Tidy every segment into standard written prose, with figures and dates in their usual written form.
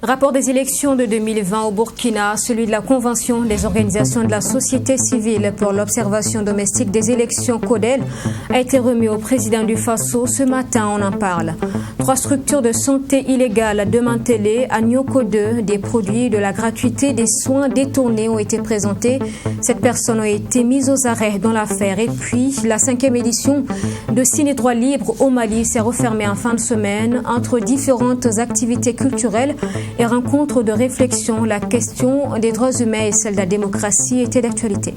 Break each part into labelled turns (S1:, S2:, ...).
S1: Rapport des élections de 2020 au Burkina, celui de la Convention des organisations de la société civile pour l'observation domestique des élections CODEL a été remis au président du Faso. Ce matin, on en parle. 3 structures de santé illégales démantelées à Nioko 2. Des produits, de la gratuité, des soins détournés ont été présentés. 7 personnes ont été mises aux arrêts dans l'affaire. Et puis, la 5e édition de Ciné Droit Libre au Mali s'est refermée en fin de semaine. Entre différentes activités culturelles et rencontres de réflexion, la question des droits humains et celle de la démocratie était d'actualité.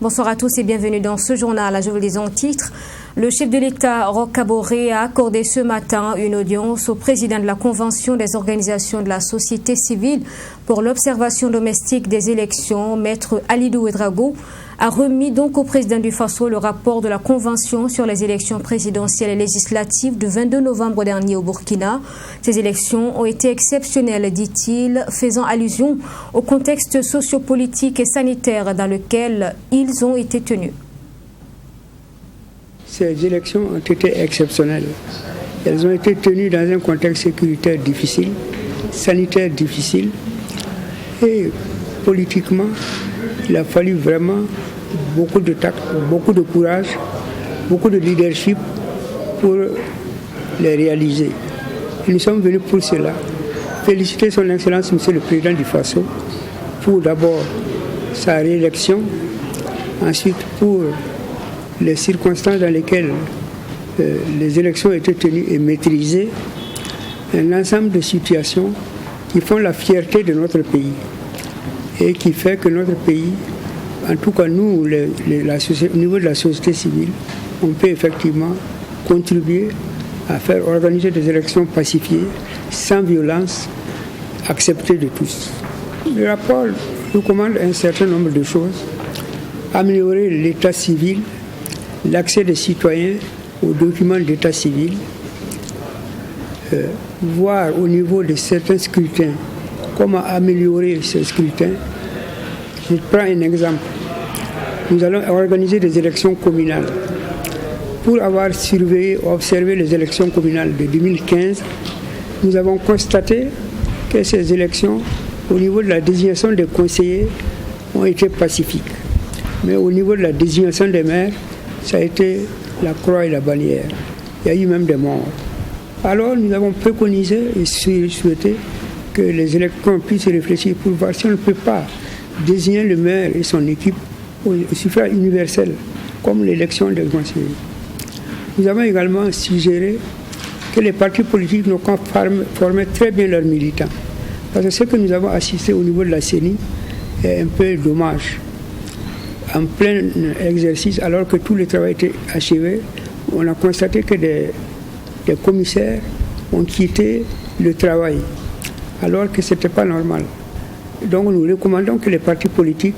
S1: Bonsoir à tous et bienvenue dans ce journal. Je vous le dis en titre. Le chef de l'État, Roch Kaboré, a accordé ce matin une audience au président de la Convention des organisations de la société civile pour l'observation domestique des élections. Maître Alidou Ouedraogo a remis donc au président du Faso le rapport de la Convention sur les élections présidentielles et législatives du 22 novembre dernier au Burkina. Ces élections ont été exceptionnelles, dit-il, faisant allusion au contexte sociopolitique et sanitaire dans lequel ils ont été tenus.
S2: Ces élections ont été exceptionnelles. Elles ont été tenues dans un contexte sécuritaire difficile, sanitaire difficile, et politiquement, il a fallu vraiment beaucoup de tact, beaucoup de courage, beaucoup de leadership pour les réaliser. Et nous sommes venus pour cela. Féliciter son Excellence, Monsieur le Président du Faso, pour d'abord sa réélection, ensuite pour les circonstances dans lesquelles les élections étaient tenues et maîtrisées, un ensemble de situations qui font la fierté de notre pays et qui fait que notre pays, en tout cas nous, au niveau de la société civile, on peut effectivement contribuer à faire organiser des élections pacifiées, sans violence, acceptées de tous. Le rapport recommande un certain nombre de choses. Améliorer l'état civil, l'accès des citoyens aux documents d'état civil, voir au niveau de certains scrutins comment améliorer ces scrutins. Je prends un exemple. Nous allons organiser des élections communales. Pour avoir surveillé, observé les élections communales de 2015, nous avons constaté que ces élections, au niveau de la désignation des conseillers, ont été pacifiques. Mais au niveau de la désignation des maires, ça a été la croix et la bannière. Il y a eu même des morts. Alors nous avons préconisé et souhaité que les électeurs puissent réfléchir pour voir si on ne peut pas désigner le maire et son équipe au suffrage universel, comme l'élection des conseillers. Nous avons également suggéré que les partis politiques n'ont qu'à former très bien leurs militants. Parce que ce que nous avons assisté au niveau de la CENI est un peu dommage. En plein exercice, alors que tout le travail était achevé, on a constaté que des commissaires ont quitté le travail, alors que ce n'était pas normal. Donc nous recommandons que les partis politiques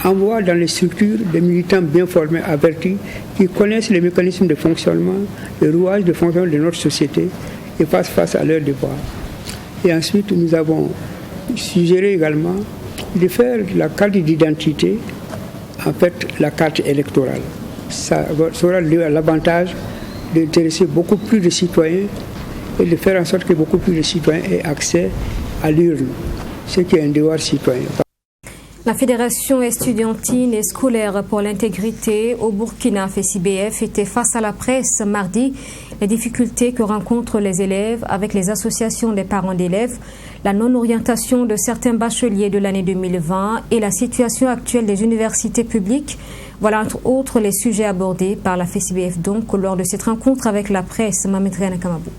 S2: envoient dans les structures des militants bien formés, avertis, qui connaissent les mécanismes de fonctionnement, le rouage de fonctionnement de notre société et fassent face à leurs devoirs. Et ensuite, nous avons suggéré également de faire la carte d'identité, en fait, la carte électorale. Ça aura l'avantage d'intéresser beaucoup plus de citoyens et de faire en sorte que beaucoup plus de citoyens aient accès à l'urne, ce qui est un devoir citoyen.
S1: La Fédération estudiantine et scolaire pour l'intégrité au Burkina, FECIBF, était face à la presse mardi. Les difficultés que rencontrent les élèves avec les associations des parents d'élèves, la non-orientation de certains bacheliers de l'année 2020 et la situation actuelle des universités publiques. Voilà entre autres les sujets abordés par la FECIBF donc lors de cette rencontre avec la presse. Mamed Riana Kamabou.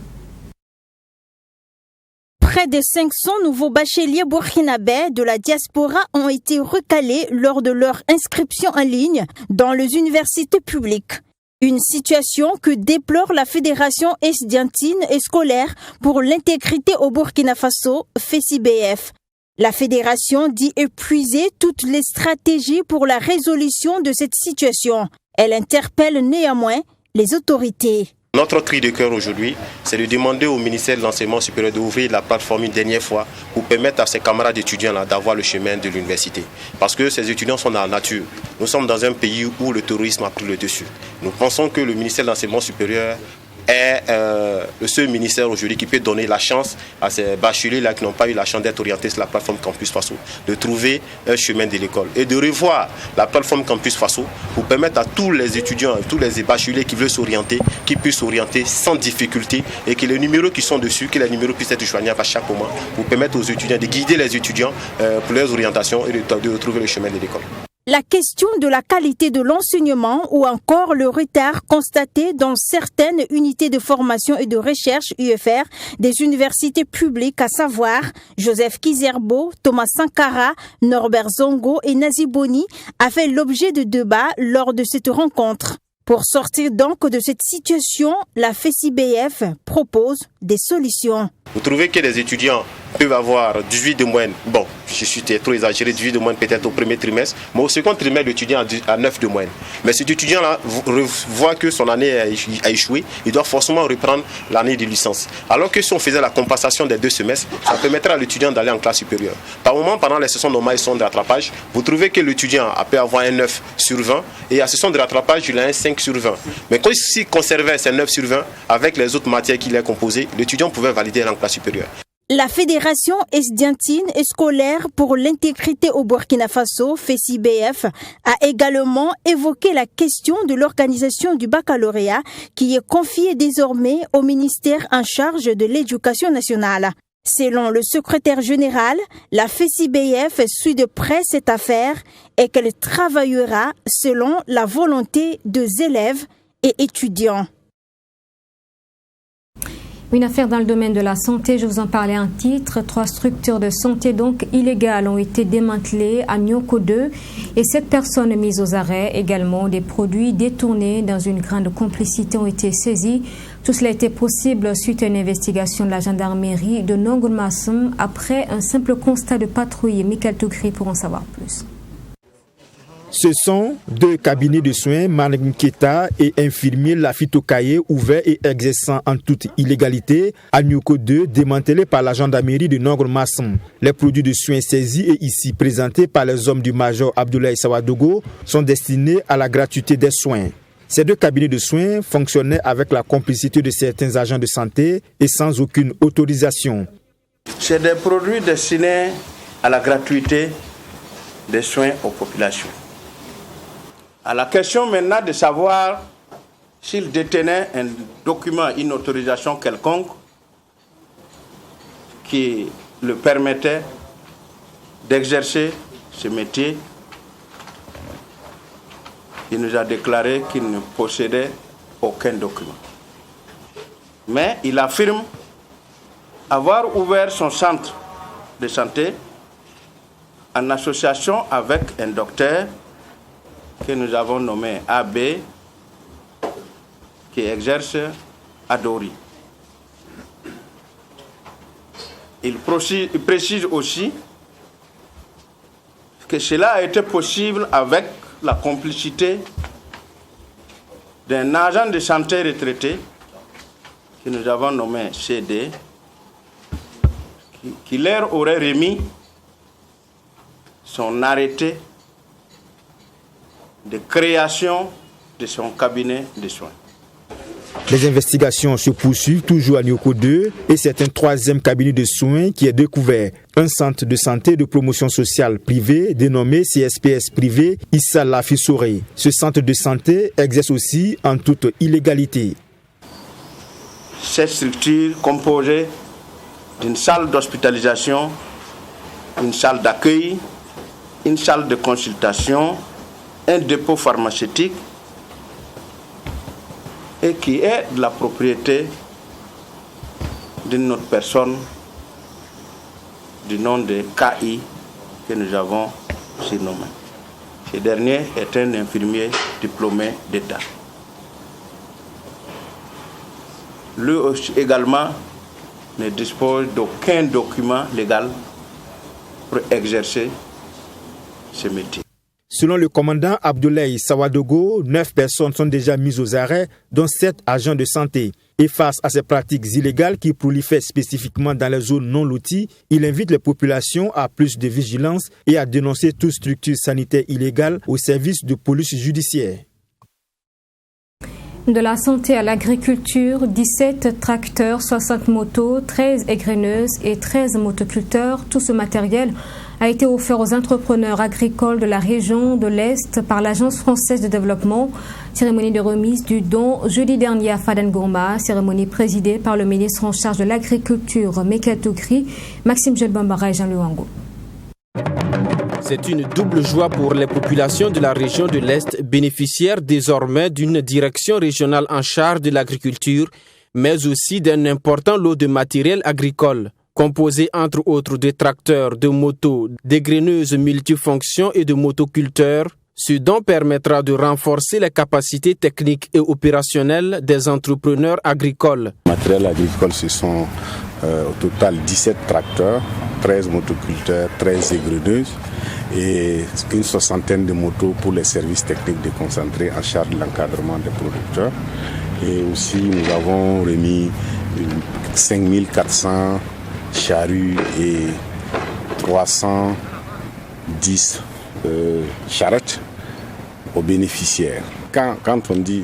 S3: Près de 500 nouveaux bacheliers burkinabés de la diaspora ont été recalés lors de leur inscription en ligne dans les universités publiques. Une situation que déplore la Fédération estudiantine et scolaire pour l'intégrité au Burkina Faso, FECIBF. La fédération dit épuiser toutes les stratégies pour la résolution de cette situation. Elle interpelle néanmoins les autorités.
S4: Notre cri de cœur aujourd'hui, c'est de demander au ministère de l'Enseignement supérieur d'ouvrir la plateforme une dernière fois pour permettre à ses camarades étudiants d'avoir le chemin de l'université. Parce que ces étudiants sont dans la nature. Nous sommes dans un pays où le terrorisme a pris le dessus. Nous pensons que le ministère de l'Enseignement supérieur est le seul ministère aujourd'hui qui peut donner la chance à ces bacheliers-là qui n'ont pas eu la chance d'être orientés sur la plateforme Campus Faso, de trouver un chemin de l'école et de revoir la plateforme Campus Faso pour permettre à tous les étudiants, tous les bacheliers qui veulent s'orienter, qui puissent s'orienter sans difficulté et que les numéros qui sont dessus, que les numéros puissent être joignables à chaque moment pour permettre aux étudiants de guider les étudiants pour leurs orientations et de retrouver le chemin de l'école.
S3: La question de la qualité de l'enseignement ou encore le retard constaté dans certaines unités de formation et de recherche UFR des universités publiques, à savoir Joseph Kizerbo, Thomas Sankara, Norbert Zongo et Nazi Boni, a fait l'objet de débats lors de cette rencontre. Pour sortir donc de cette situation, la FESI-BF propose des solutions.
S4: Vous trouvez que les étudiants peuvent avoir 18 de moyenne, bon, je suis trop exagéré, 18 de moyenne peut-être au premier trimestre, mais au second trimestre, l'étudiant a 9 de moyenne. Mais cet étudiant-là voit que son année a échoué, il doit forcément reprendre l'année de licence. Alors que si on faisait la compensation des 2 semestres, ça permettrait à l'étudiant d'aller en classe supérieure. Par moment, pendant les sessions normales et sessions de rattrapage, vous trouvez que l'étudiant peut avoir un 9 sur 20 et à la session de rattrapage, il a un 5 sur 20. Mais quand il conservait ces 9 sur 20, avec les autres matières qu'il a composées, l'étudiant pouvait valider en classe supérieure.
S3: La Fédération estudiantine et scolaire pour l'intégrité au Burkina Faso, FESI-BF, a également évoqué la question de l'organisation du baccalauréat qui est confiée désormais au ministère en charge de l'éducation nationale. Selon le secrétaire général, la FESI-BF suit de près cette affaire et qu'elle travaillera selon la volonté des élèves et étudiants.
S1: Une affaire dans le domaine de la santé, je vous en parlais en titre. 3 structures de santé donc illégales ont été démantelées à Nioko 2 et 7 personnes mises aux arrêts. Également, des produits détournés dans une grande complicité ont été saisis. Tout cela a été possible suite à une investigation de la gendarmerie de Nongolmassum après un simple constat de patrouille. Michael Toukri pour en savoir plus.
S5: Ce sont 2 cabinets de soins, Maninketa et infirmier Lafitokaye, ouverts et exerçant en toute illégalité à Nioko 2, démantelés par la gendarmerie de Nongolmassum. Les produits de soins saisis et ici présentés par les hommes du major Abdoulaye Sawadogo sont destinés à la gratuité des soins. Ces 2 cabinets de soins fonctionnaient avec la complicité de certains agents de santé et sans aucune autorisation.
S6: C'est des produits destinés à la gratuité des soins aux populations. À la question maintenant de savoir s'il détenait un document, une autorisation quelconque qui le permettait d'exercer ce métier, il nous a déclaré qu'il ne possédait aucun document. Mais il affirme avoir ouvert son centre de santé en association avec un docteur que nous avons nommé AB, qui exerce à Dori. Il précise aussi que cela a été possible avec la complicité d'un agent de santé retraité que nous avons nommé CD, qui leur aurait remis son arrêté de création de son cabinet de soins.
S5: Les investigations se poursuivent toujours à Nioko 2 et c'est un 3e cabinet de soins qui est découvert. Un centre de santé de promotion sociale privé dénommé CSPS privé Issa Lafissoré. Ce centre de santé exerce aussi en toute illégalité.
S6: Cette structure composée d'une salle d'hospitalisation, une salle d'accueil, une salle de consultation, un dépôt pharmaceutique et qui est de la propriété d'une autre personne du nom de KI que nous avons surnommé. Ce dernier est un infirmier diplômé d'État. Lui aussi également ne dispose d'aucun document légal pour exercer ce métier.
S5: Selon le commandant Abdoulaye Sawadogo, 9 personnes sont déjà mises aux arrêts, dont 7 agents de santé. Et face à ces pratiques illégales qui prolifèrent spécifiquement dans les zones non loties, il invite les populations à plus de vigilance et à dénoncer toute structure sanitaire illégale au service de police judiciaire.
S1: De la santé à l'agriculture, 17 tracteurs, 60 motos, 13 égreneuses et 13 motoculteurs. Tout ce matériel a été offert aux entrepreneurs agricoles de la région de l'Est par l'Agence française de développement. Cérémonie de remise du don jeudi dernier à Fadengourma, cérémonie présidée par le ministre en charge de l'agriculture, Mekel Toukri, Maxime Jelbambara et Jean Luango.
S7: C'est une double joie pour les populations de la région de l'Est, bénéficiaires désormais d'une direction régionale en charge de l'agriculture, mais aussi d'un important lot de matériel agricole, composé entre autres de tracteurs, de motos, d'égreneuses multifonctions et de motoculteurs. Ce don permettra de renforcer les capacités techniques et opérationnelles des entrepreneurs agricoles.
S8: Matériel agricole, ce sont au total 17 tracteurs, 13 motoculteurs, 13 égreneuses et une soixantaine de motos pour les services techniques déconcentrés en charge de l'encadrement des producteurs. Et aussi, nous avons remis 5400 charrues et 310 charrettes aux bénéficiaires. Quand on dit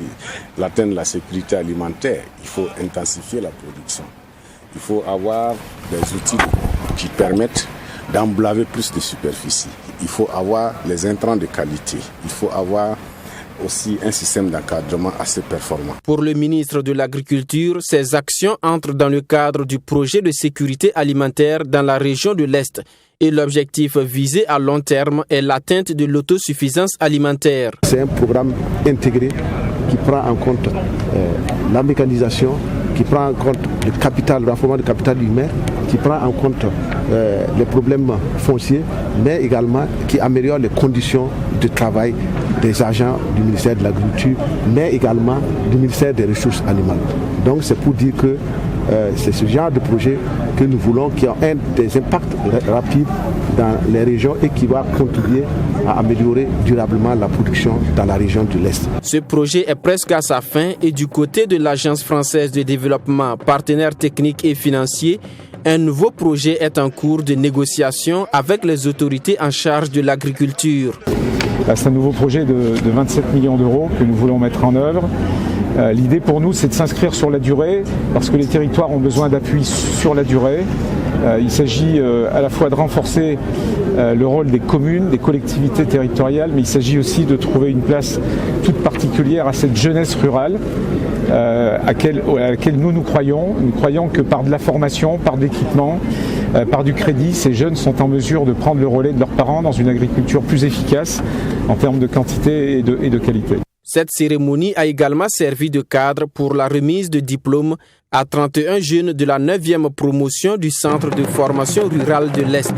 S8: l'atteindre la sécurité alimentaire, il faut intensifier la production. Il faut avoir des outils qui permettent d'emblaver plus de superficie. Il faut avoir les intrants de qualité. Il faut avoir aussi un système d'encadrement assez performant.
S7: Pour le ministre de l'Agriculture, ces actions entrent dans le cadre du projet de sécurité alimentaire dans la région de l'Est. Et l'objectif visé à long terme est l'atteinte de l'autosuffisance alimentaire.
S9: C'est un programme intégré qui prend en compte la mécanisation, qui prend en compte le capital, le renforcement du capital humain, qui prend en compte les problèmes fonciers, mais également qui améliore les conditions de travail des agents du ministère de l'Agriculture, mais également du ministère des Ressources animales. Donc c'est pour dire que c'est ce genre de projet que nous voulons qui a des impacts rapides dans les régions et qui va contribuer à améliorer durablement la production dans la région de l'Est.
S7: Ce projet est presque à sa fin et du côté de l'Agence française de développement, partenaire technique et financier, un nouveau projet est en cours de négociation avec les autorités en charge de l'agriculture.
S10: C'est un nouveau projet de 27 millions d'euros que nous voulons mettre en œuvre. L'idée pour nous, c'est de s'inscrire sur la durée, parce que les territoires ont besoin d'appui sur la durée. Il s'agit à la fois de renforcer le rôle des communes, des collectivités territoriales, mais il s'agit aussi de trouver une place toute particulière à cette jeunesse rurale à laquelle nous croyons. Nous croyons que par de la formation, par de l'équipement, par du crédit, ces jeunes sont en mesure de prendre le relais de leurs parents dans une agriculture plus efficace en termes de quantité et de qualité.
S7: Cette cérémonie a également servi de cadre pour la remise de diplômes à 31 jeunes de la 9e promotion du Centre de formation rurale de l'Est.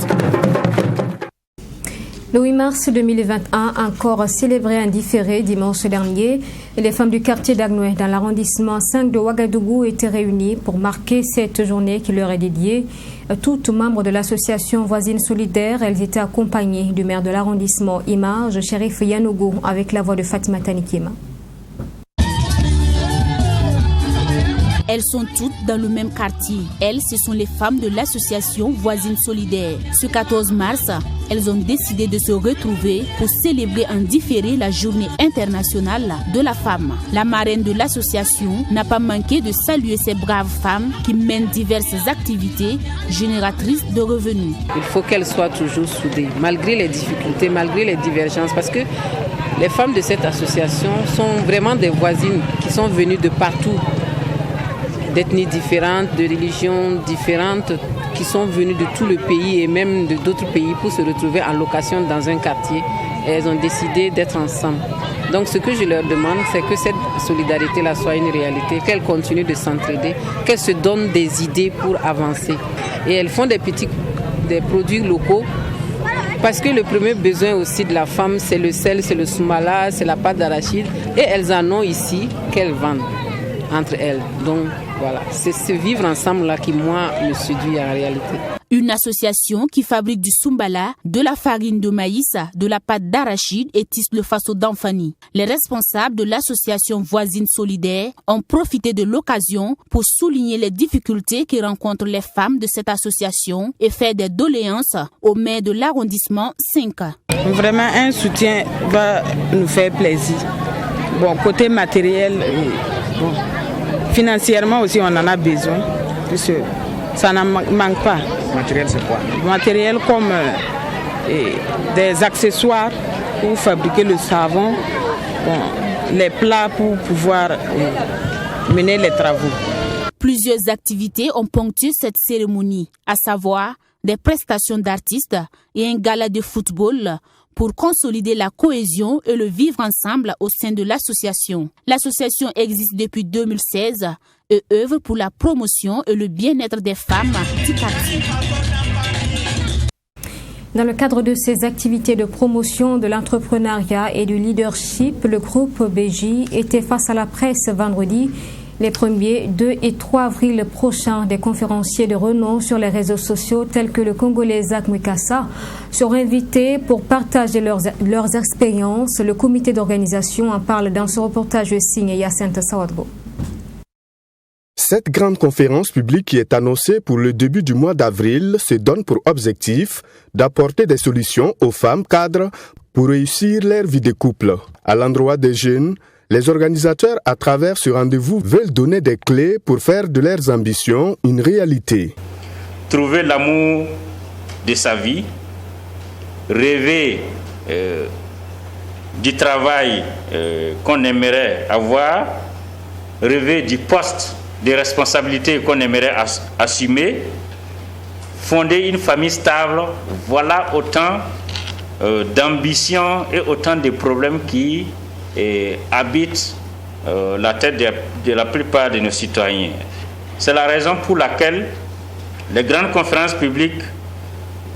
S1: Le 8 mars 2021, encore célébré en différé dimanche dernier, les femmes du quartier d'Agnoué dans l'arrondissement 5 de Ouagadougou étaient réunies pour marquer cette journée qui leur est dédiée. Toutes membres de l'association Voisines Solidaires, elles étaient accompagnées du maire de l'arrondissement Image, Chérif Yanougou, avec la voix de Fatima Tanikima.
S11: Elles sont toutes dans le même quartier. Elles, ce sont les femmes de l'association Voisines Solidaires. Ce 14 mars, elles ont décidé de se retrouver pour célébrer en différé la journée internationale de la femme. La marraine de l'association n'a pas manqué de saluer ces braves femmes qui mènent diverses activités génératrices de revenus.
S12: Il faut qu'elles soient toujours soudées, malgré les difficultés, malgré les divergences, parce que les femmes de cette association sont vraiment des voisines qui sont venues de partout, d'ethnies différentes, de religions différentes, qui sont venues de tout le pays et même d'autres pays pour se retrouver en location dans un quartier. Et elles ont décidé d'être ensemble. Donc ce que je leur demande, c'est que cette solidarité-là soit une réalité, qu'elles continuent de s'entraider, qu'elles se donnent des idées pour avancer. Et elles font des produits locaux, parce que le premier besoin aussi de la femme, c'est le sel, c'est le soumala, c'est la pâte d'arachide. Et elles en ont ici qu'elles vendent entre elles. Donc Voilà, c'est ce vivre ensemble-là qui, moi, me séduit en réalité.
S11: Une association qui fabrique du soumbala, de la farine de maïs, de la pâte d'arachide et tisse le faso d'Anfani. Les responsables de l'association Voisines Solidaires ont profité de l'occasion pour souligner les difficultés que rencontrent les femmes de cette association et faire des doléances au maire de l'arrondissement 5.
S13: Vraiment, un soutien va nous faire plaisir. Bon, côté matériel, financièrement aussi, on en a besoin. Puisque ça n'en manque pas.
S14: Matériel, c'est quoi?
S13: Matériel comme des accessoires pour fabriquer le savon, les plats pour pouvoir mener les travaux.
S11: Plusieurs activités ont ponctué cette cérémonie, à savoir des prestations d'artistes et un gala de football pour consolider la cohésion et le vivre ensemble au sein de l'association. L'association existe depuis 2016 et œuvre pour la promotion et le bien-être des femmes du quartier.
S1: Dans le cadre de ces activités de promotion de l'entrepreneuriat et du leadership, le groupe BJ était face à la presse vendredi. Les 1er, 2 et 3 avril prochains, des conférenciers de renom sur les réseaux sociaux tels que le Congolais Zach Mwekassa seront invités pour partager leurs expériences. Le comité d'organisation en parle dans ce reportage signé Yacinthe Sawadgo.
S15: Cette grande conférence publique qui est annoncée pour le début du mois d'avril se donne pour objectif d'apporter des solutions aux femmes cadres pour réussir leur vie de couple. À l'endroit des jeunes, les organisateurs, à travers ce rendez-vous, veulent donner des clés pour faire de leurs ambitions une réalité.
S16: Trouver l'amour de sa vie, rêver du travail qu'on aimerait avoir, rêver du poste de responsabilité qu'on aimerait assumer, fonder une famille stable, voilà autant d'ambitions et autant de problèmes qui habitent la tête de la plupart de nos citoyens. C'est la raison pour laquelle les grandes conférences publiques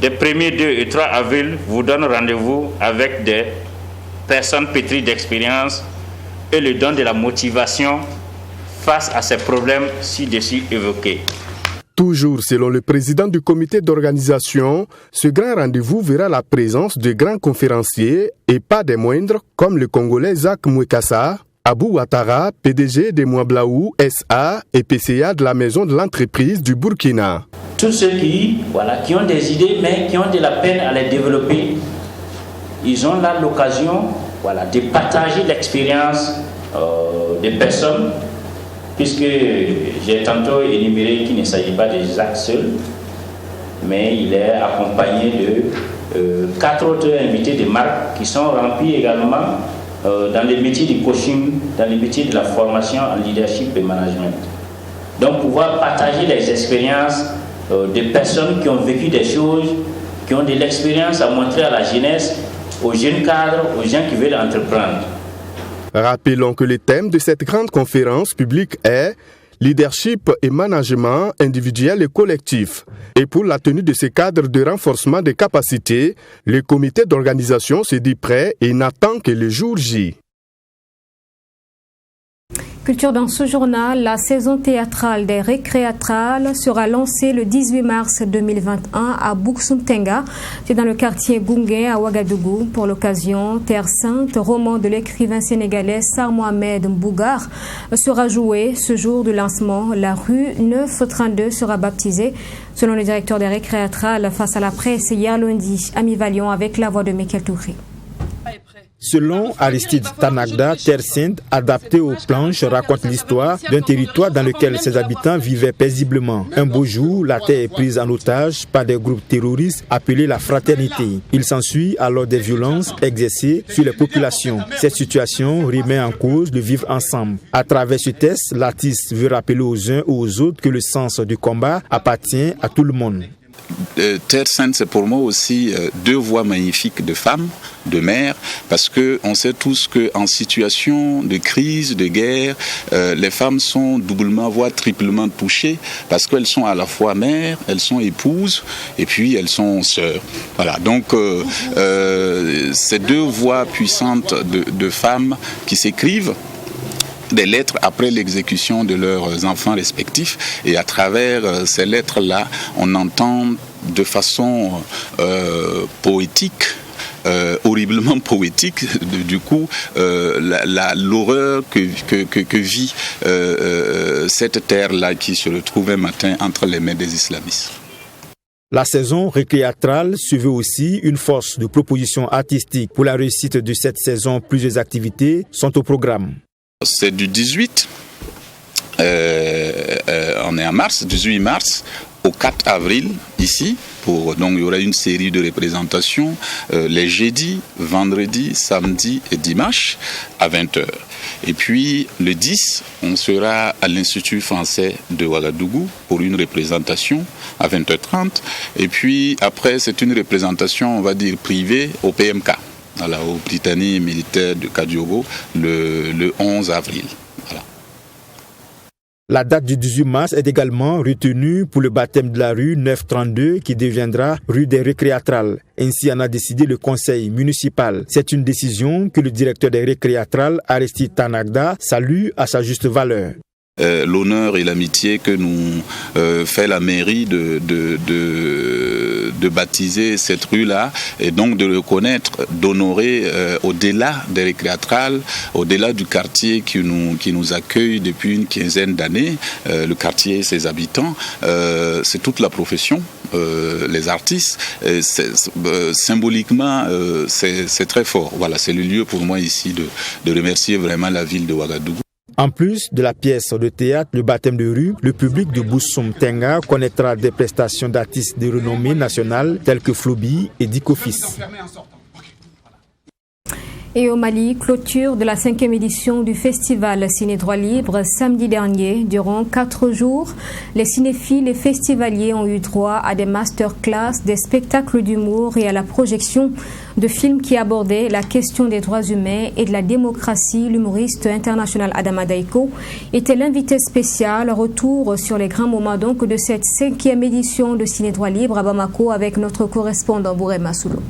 S16: des 1er, 2 et 3 avril vous donnent rendez-vous avec des personnes pétries d'expérience et le don de la motivation face à ces problèmes ci-dessus évoqués.
S15: Toujours selon le président du comité d'organisation, ce grand rendez-vous verra la présence de grands conférenciers et pas des moindres comme le Congolais Zach Mwekassa, Abou Ouattara, PDG de Mwablaou SA et PCA de la maison de l'entreprise du Burkina.
S16: Tous ceux qui ont des idées mais qui ont de la peine à les développer, ils ont là l'occasion de partager l'expérience des personnes, puisque j'ai tantôt énuméré qu'il ne s'agit pas de Jacques seul, mais il est accompagné de 4 autres invités de marque qui sont remplis également dans les métiers du coaching, dans les métiers de la formation en leadership et management. Donc pouvoir partager les expériences des personnes qui ont vécu des choses, qui ont de l'expérience à montrer à la jeunesse, aux jeunes cadres, aux gens qui veulent entreprendre.
S15: Rappelons que le thème de cette grande conférence publique est leadership et management individuel et collectif. Et pour la tenue de ces cadres de renforcement des capacités, le comité d'organisation se dit prêt et n'attend que le jour J.
S1: Culture dans ce journal, la saison théâtrale des récréatrales sera lancée le 18 mars 2021 à Bouxoumtenga. C'est dans le quartier Goungué à Ouagadougou. Pour l'occasion, Terre Sainte, roman de l'écrivain sénégalais Sar Mohamed Mbougar, sera joué. Ce jour du lancement, la rue 932 sera baptisée. Selon le directeur des récréatrales, face à la presse hier lundi, Ami Valion avec la voix de Michael Touré.
S5: Selon Aristide Tanagda, Terre Sainte, adaptée aux planches, raconte l'histoire d'un territoire dans lequel ses habitants vivaient paisiblement. Un beau jour, la terre est prise en otage par des groupes terroristes appelés la Fraternité. Il s'ensuit alors des violences exercées sur les populations. Cette situation remet en cause le vivre ensemble. À travers ce texte, l'artiste veut rappeler aux uns ou aux autres que le sens du combat appartient à tout le monde.
S17: Terre Sainte, c'est pour moi aussi 2 voix magnifiques de femmes, de mères, parce que on sait tous qu'en situation de crise, de guerre, les femmes sont doublement, voire triplement touchées, parce qu'elles sont à la fois mères, elles sont épouses, et puis elles sont sœurs. Voilà, donc ces 2 voix puissantes de femmes qui s'écrivent, des lettres après l'exécution de leurs enfants respectifs. Et à travers ces lettres-là, on entend de façon poétique, horriblement poétique, du coup, l'horreur que vit cette terre-là qui se retrouve un matin entre les mains des islamistes.
S5: La saison récréatrale suivait aussi une force de propositions artistiques. Pour la réussite de cette saison, plusieurs activités sont au programme.
S17: C'est du 18, on est en mars, 18 mars, au 4 avril, ici. Donc il y aura une série de représentations les jeudis, vendredis, samedis et dimanches à 20h. Et puis le 10, on sera à l'Institut français de Ouagadougou pour une représentation à 20h30. Et puis après, c'est une représentation, on va dire, privée au PMK, au Britannique militaire de Kadiogo, le 11 avril. Voilà.
S5: La date du 18 mars est également retenue pour le baptême de la rue 932 qui deviendra rue des Récréatrales. Ainsi en a décidé le conseil municipal. C'est une décision que le directeur des Récréatrales, Aristide Tanagda, salue à sa juste valeur.
S17: L'honneur et l'amitié que nous fait la mairie de baptiser cette rue-là et donc de reconnaître, d'honorer au-delà des Récréatrales, au-delà du quartier qui nous accueille depuis une quinzaine d'années, le quartier et ses habitants, c'est toute la profession, les artistes. Symboliquement, c'est très fort. Voilà, c'est le lieu pour moi ici de remercier vraiment la ville de Ouagadougou.
S5: En plus de la pièce de théâtre, le baptême de rue, le public de Boussoum Tenga connaîtra des prestations d'artistes de renommée nationale tels que Flobi et Dikofis.
S1: Et au Mali, clôture de la 5e édition du festival Ciné Droit Libre samedi dernier. Durant 4 jours, les cinéphiles et festivaliers ont eu droit à des masterclass, des spectacles d'humour et à la projection de films qui abordaient la question des droits humains et de la démocratie. L'humoriste international Adama Daiko était l'invité spécial. Retour sur les grands moments donc de cette 5e édition de Ciné Droit Libre à Bamako avec notre correspondant Bourema Soulo.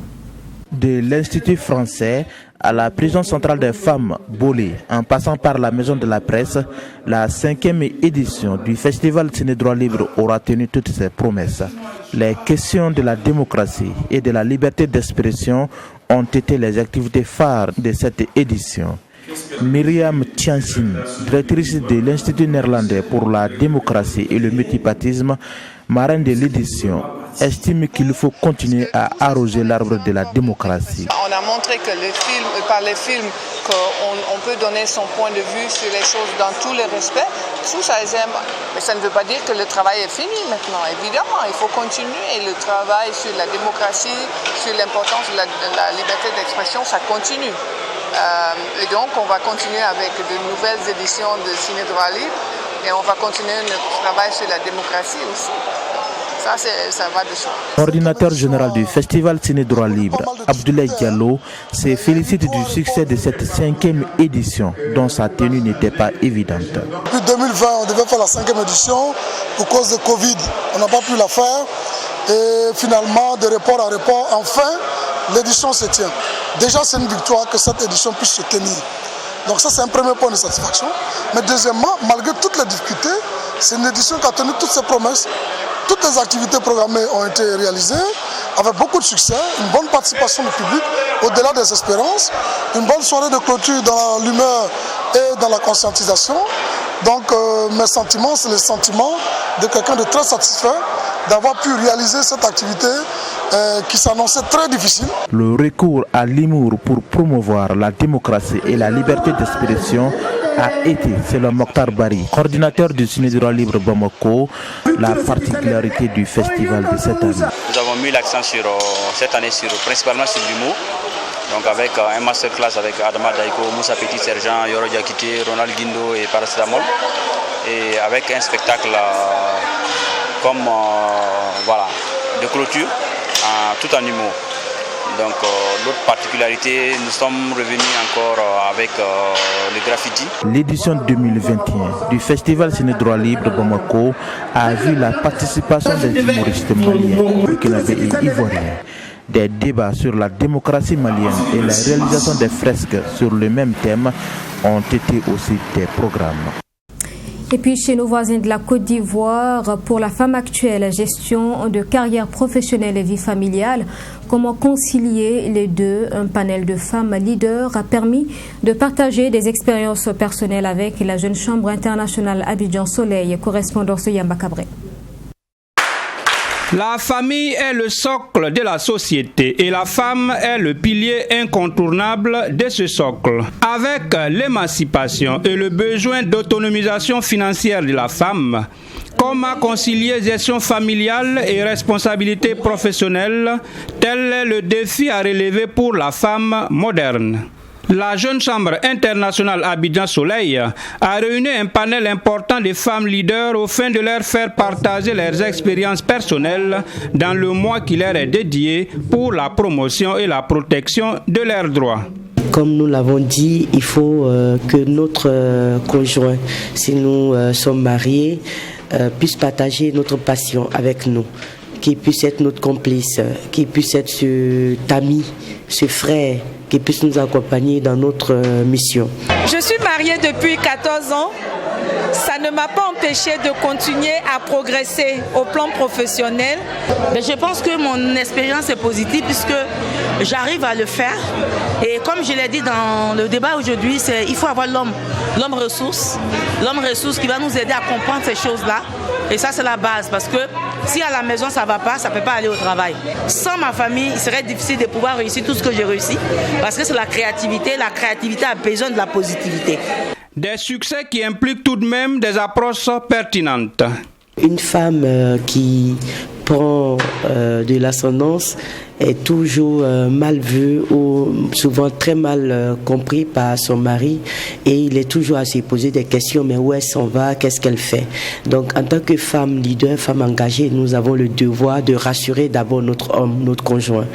S14: De l'Institut français à la prison centrale des femmes Bolé, en passant par la maison de la presse, la 5e édition du festival Ciné Droit Libre aura tenu toutes ses promesses. Les questions de la démocratie et de la liberté d'expression ont été les activités phares de cette édition. Myriam Tiansin, directrice de l'Institut néerlandais pour la démocratie et le multipartisme, marraine de l'édition, estime qu'il faut continuer à arroser l'arbre de la démocratie.
S18: On a montré que par les films qu'on peut donner son point de vue sur les choses dans tous les respects. Tout ça, mais ça ne veut pas dire que le travail est fini maintenant. Évidemment, il faut continuer le travail sur la démocratie, sur l'importance de la liberté d'expression, ça continue. Et donc, on va continuer avec de nouvelles éditions de Ciné Droit Libre et on va continuer notre travail sur la démocratie aussi. Ça va de soi.
S14: Coordinateur général du festival Ciné Droit Libre, Abdoulaye Diallo, se félicite du succès de cette 5e édition, dont sa tenue n'était pas évidente.
S19: Depuis 2020, on devait faire la 5e édition. Pour cause de Covid, on n'a pas pu la faire. Et finalement, de report en report, enfin, l'édition se tient. Déjà, c'est une victoire que cette édition puisse se tenir. Donc ça, c'est un premier point de satisfaction. Mais deuxièmement, malgré toutes les difficultés, c'est une édition qui a tenu toutes ses promesses. Toutes les activités programmées ont été réalisées avec beaucoup de succès, une bonne participation du public au-delà des espérances, une bonne soirée de clôture dans l'humeur et dans la conscientisation. Donc mes sentiments, c'est le sentiment de quelqu'un de très satisfait d'avoir pu réaliser cette activité qui s'annonçait très difficile.
S14: Le recours à l'humour pour promouvoir la démocratie et la liberté d'expression a été, selon Mokhtar Bari, coordinateur du Ciné Droit Libre Bamako, la particularité du festival de cette année.
S20: Nous avons mis l'accent cette année principalement sur l'humour, donc avec un masterclass avec Adama Daiko, Moussa Petit Sergent, Yoro Diakité, Ronald Guindo et Paracetamol, et avec un spectacle de clôture, tout en humour. Donc l'autre particularité, nous sommes revenus encore avec le graffiti.
S14: L'édition 2021 du Festival Ciné Droit Libre Bamako a vu la participation des humoristes maliens, burkinabés et ivoiriens. Des débats sur la démocratie malienne et la réalisation des fresques sur le même thème ont été aussi des programmes.
S1: Et puis chez nos voisins de la Côte d'Ivoire, pour la femme actuelle, gestion de carrière professionnelle et vie familiale, comment concilier les deux? Un panel de femmes leaders a permis de partager des expériences personnelles avec la jeune chambre internationale Abidjan Soleil, correspondance de Yamba Cabré.
S21: La famille est le socle de la société et la femme est le pilier incontournable de ce socle. Avec l'émancipation et le besoin d'autonomisation financière de la femme, comment concilier gestion familiale et responsabilité professionnelle? Tel est le défi à relever pour la femme moderne. La jeune chambre internationale Abidjan Soleil a réuni un panel important de femmes leaders afin de leur faire partager leurs expériences personnelles dans le mois qui leur est dédié pour la promotion et la protection de leurs droits.
S22: Comme nous l'avons dit, il faut que notre conjoint, si nous sommes mariés, puisse partager notre passion avec nous, qu'il puisse être notre complice, qu'il puisse être cet ami, ce frère, qui puisse nous accompagner dans notre mission.
S23: Je suis mariée depuis 14 ans. Ça ne m'a pas empêché de continuer à progresser au plan professionnel.
S24: Mais je pense que mon expérience est positive puisque j'arrive à le faire. Et comme je l'ai dit dans le débat aujourd'hui, il faut avoir l'homme ressource qui va nous aider à comprendre ces choses-là. Et ça, c'est la base parce que si à la maison ça ne va pas, ça ne peut pas aller au travail. Sans ma famille, il serait difficile de pouvoir réussir tout ce que j'ai réussi parce que c'est la créativité. La créativité a besoin de la positivité.
S21: Des succès qui impliquent tout de même des approches pertinentes.
S22: Une femme qui prend de l'ascendance est toujours mal vue ou souvent très mal compris par son mari et il est toujours à se poser des questions, mais où est-ce qu'on va, qu'est-ce qu'elle fait? Donc en tant que femme leader, femme engagée, nous avons le devoir de rassurer d'abord notre homme, notre conjoint.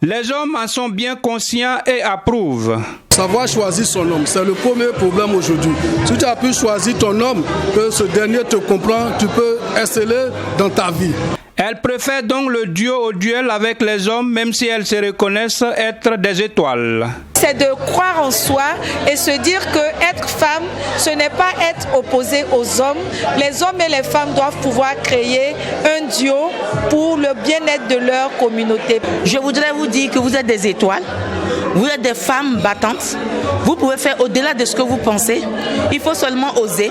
S21: Les hommes en sont bien conscients et approuvent.
S25: Savoir choisir son homme, c'est le premier problème aujourd'hui. Si tu as pu choisir ton homme, que ce dernier te comprend, tu peux exceller dans ta vie.
S21: Elles préfèrent donc le duo au duel avec les hommes, même si elles se reconnaissent être des étoiles.
S23: C'est de croire en soi et se dire que être femme, ce n'est pas être opposé aux hommes. Les hommes et les femmes doivent pouvoir créer un duo pour le bien-être de leur communauté.
S24: Je voudrais vous dire que vous êtes des étoiles, vous êtes des femmes battantes, vous pouvez faire au-delà de ce que vous pensez. Il faut seulement oser,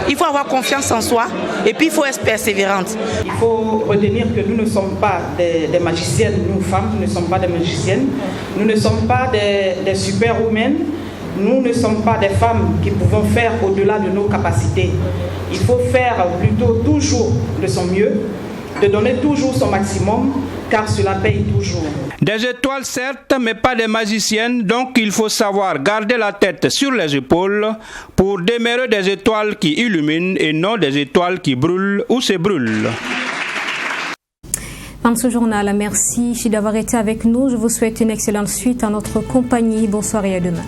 S24: il faut avoir confiance en soi et puis il faut être persévérante.
S13: Il faut retenir que nous ne sommes pas des magiciennes, nous femmes, nous ne sommes pas des magiciennes, nous ne sommes pas des superwomen, nous ne sommes pas des femmes qui pouvons faire au-delà de nos capacités. Il faut faire plutôt toujours de son mieux, de donner toujours son maximum, car cela paye toujours.
S21: Des étoiles certes, mais pas des magiciennes, donc il faut savoir garder la tête sur les épaules pour demeurer des étoiles qui illuminent et non des étoiles qui brûlent ou se brûlent.
S1: Dans ce journal, merci d'avoir été avec nous. Je vous souhaite une excellente suite à notre compagnie. Bonsoir et à demain.